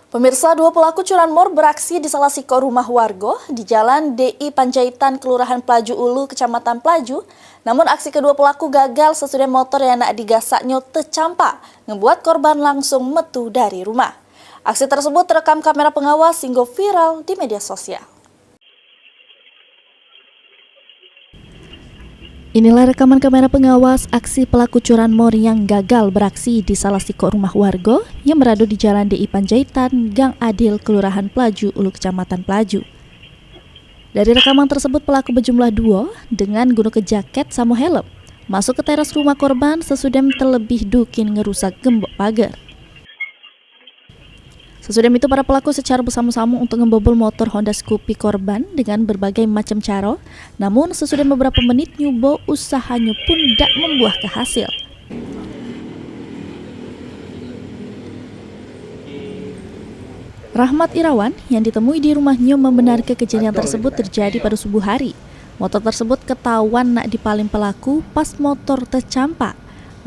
Pemirsa, dua pelaku curanmor beraksi di salah siko rumah warga di Jalan DI Panjaitan, Kelurahan Pelaju Ulu, Kecamatan Pelaju. Namun aksi kedua pelaku gagal sesudah motor yang nak digasaknya tercampak, ngebuat korban langsung metu dari rumah. Aksi tersebut terekam kamera pengawas hingga viral di media sosial. Inilah rekaman kamera pengawas aksi pelaku curanmor yang gagal beraksi di salah siko rumah warga yang berada di Jalan DI Panjaitan, Gang Adil, Kelurahan Pelaju Ulu, Kecamatan Pelaju. Dari rekaman tersebut, pelaku berjumlah 2 dengan guna jaket sama helm masuk ke teras rumah korban sesudah terlebih dukin ngerusak gembok pagar. Sesudah itu, para pelaku secara bersama-sama untuk membobol motor Honda Scoopy korban dengan berbagai macam cara. Namun sesudah beberapa menit nyubo, usahanya pun tidak membuahkan hasil. Rahmat Irawan yang ditemui di rumahnya membenarkan kejadian tersebut terjadi pada subuh hari. Motor tersebut ketahuan nak dipaling pelaku pas motor tercampak.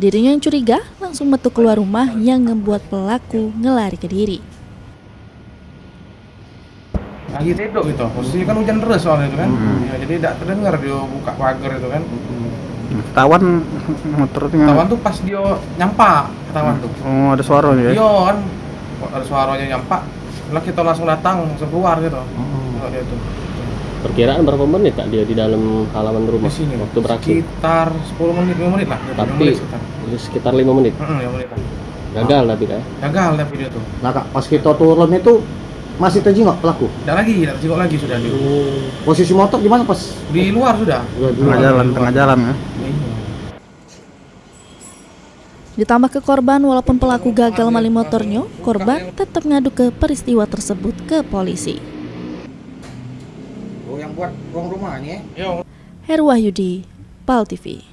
Dirinya yang curiga langsung metu keluar rumah yang membuat pelaku ngelari ke diri. Lagi tidur gitu, posisinya kan hujan deras soalnya itu kan, ya, jadi tidak terdengar dia buka pagar itu kan. Ketahuan motor tinggal. Ketahuan tuh pas dia nyampak, ketahuan tuh. Oh, ada suaranya ya? Iya kan, ada suaranya nyampak, lah kita langsung datang, langsung keluar gitu. Dia tuh. Perkiraan berapa menit tak dia di dalam halaman rumah Di sini, waktu beraksi? sekitar 10 menit, 5 menit lah. Tapi sekitar 5 menit. 5 menit lah. Gagal tapi kan? Gagal tapi dia tuh. Nah kak, pas kita turun itu masih terjengok pelaku? Tidak terjengok lagi sudah dia. Posisi motor gimana pas? Di luar sudah. Tengah jalan ya? Ditambah ke korban, walaupun pelaku gagal maling motornya, korban tetap ngadu ke peristiwa tersebut ke polisi. Oh, yang buat ruang rumah ini ya? Heru Wahyudi, PAL TV.